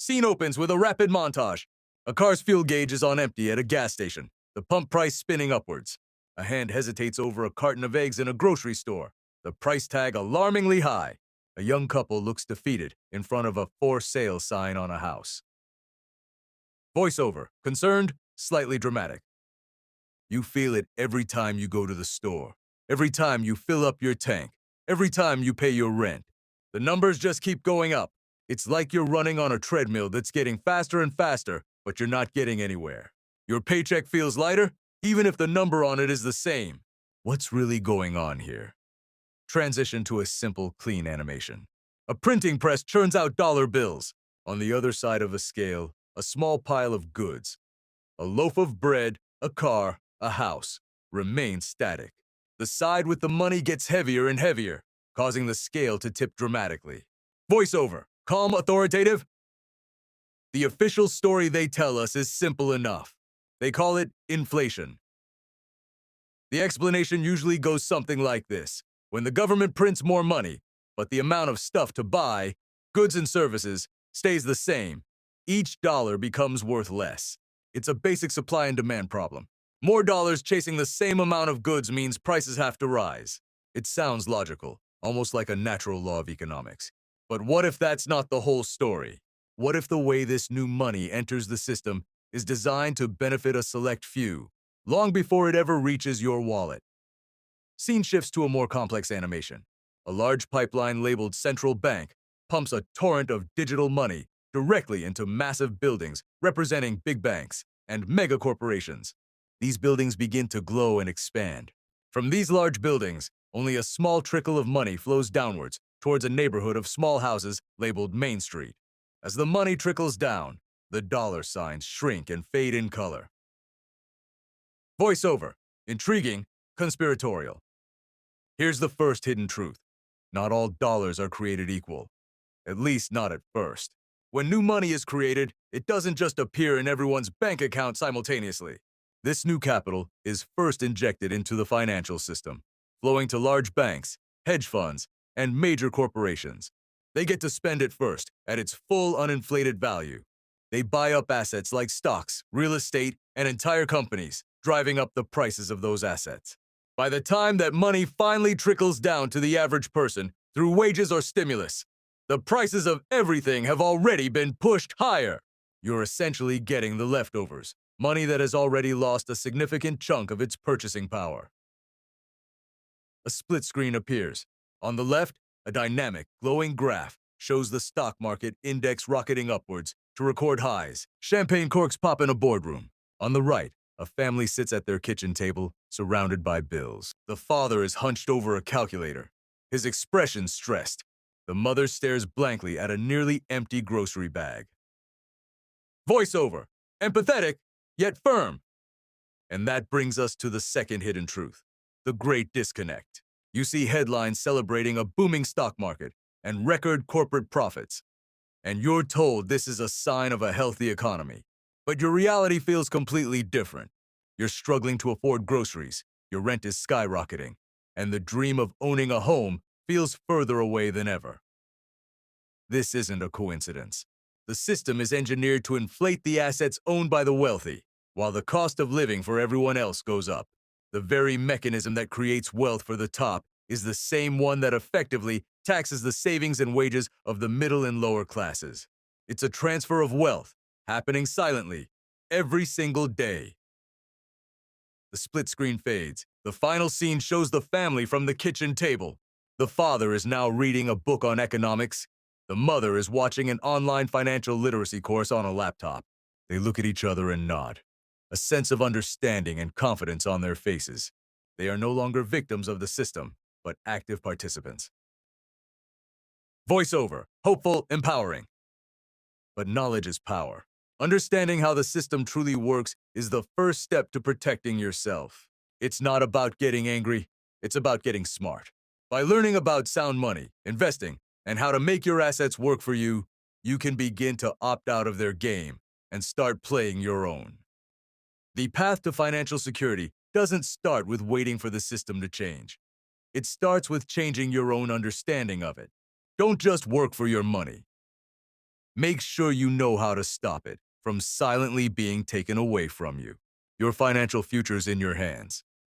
Scene opens with a rapid montage. A car's fuel gauge is on empty at a gas station, the pump price spinning upwards. A hand hesitates over a carton of eggs in a grocery store, the price tag alarmingly high. A young couple looks defeated in front of a for sale sign on a house. Voiceover, concerned, slightly dramatic. You feel it every time you go to the store, every time you fill up your tank, every time you pay your rent. The numbers just keep going up. It's like you're running on a treadmill that's getting faster and faster, but you're not getting anywhere. Your paycheck feels lighter, even if the number on it is the same. What's really going on here? Transition to a simple, clean animation. A printing press churns out dollar bills. On the other side of a scale, a small pile of goods. A loaf of bread, a car, a house, remain static. The side with the money gets heavier and heavier, causing the scale to tip dramatically. Voiceover, calm, authoritative. The official story they tell us is simple enough. They call it inflation. The explanation usually goes something like this. When the government prints more money, but the amount of stuff to buy, goods and services, stays the same, each dollar becomes worth less. It's a basic supply and demand problem. More dollars chasing the same amount of goods means prices have to rise. It sounds logical, almost like a natural law of economics. But what if that's not the whole story? What if the way this new money enters the system is designed to benefit a select few, long before it ever reaches your wallet? Scene shifts to a more complex animation. A large pipeline labeled Central Bank pumps a torrent of digital money directly into massive buildings representing big banks and mega corporations. These buildings begin to glow and expand. From these large buildings, only a small trickle of money flows downwards towards a neighborhood of small houses labeled Main Street. As the money trickles down, the dollar signs shrink and fade in color. Voiceover, intriguing, conspiratorial. Here's the first hidden truth. Not all dollars are created equal. At least not at first. When new money is created, it doesn't just appear in everyone's bank account simultaneously. This new capital is first injected into the financial system, flowing to large banks, hedge funds, and major corporations. They get to spend it first at its full uninflated value. They buy up assets like stocks, real estate, and entire companies, driving up the prices of those assets. By the time that money finally trickles down to the average person through wages or stimulus, the prices of everything have already been pushed higher. You're essentially getting the leftovers, money that has already lost a significant chunk of its purchasing power. A split screen appears. On the left, a dynamic, glowing graph shows the stock market index rocketing upwards to record highs. Champagne corks pop in a boardroom. On the right, a family sits at their kitchen table, surrounded by bills. The father is hunched over a calculator, his expression stressed. The mother stares blankly at a nearly empty grocery bag. Voiceover, empathetic, yet firm. And that brings us to the second hidden truth, the great disconnect. You see headlines celebrating a booming stock market and record corporate profits. And you're told this is a sign of a healthy economy. But your reality feels completely different. You're struggling to afford groceries, your rent is skyrocketing, and the dream of owning a home feels further away than ever. This isn't a coincidence. The system is engineered to inflate the assets owned by the wealthy, while the cost of living for everyone else goes up. The very mechanism that creates wealth for the top is the same one that effectively taxes the savings and wages of the middle and lower classes. It's a transfer of wealth, happening silently, every single day. The split screen fades. The final scene shows the family from the kitchen table. The father is now reading a book on economics. The mother is watching an online financial literacy course on a laptop. They look at each other and nod, a sense of understanding and confidence on their faces. They are no longer victims of the system, but active participants. Voiceover, hopeful, empowering. But knowledge is power. Understanding how the system truly works is the first step to protecting yourself. It's not about getting angry, it's about getting smart. By learning about sound money, investing, and how to make your assets work for you, you can begin to opt out of their game and start playing your own. The path to financial security doesn't start with waiting for the system to change. It starts with changing your own understanding of it. Don't just work for your money. Make sure you know how to stop it from silently being taken away from you. Your financial future's in your hands.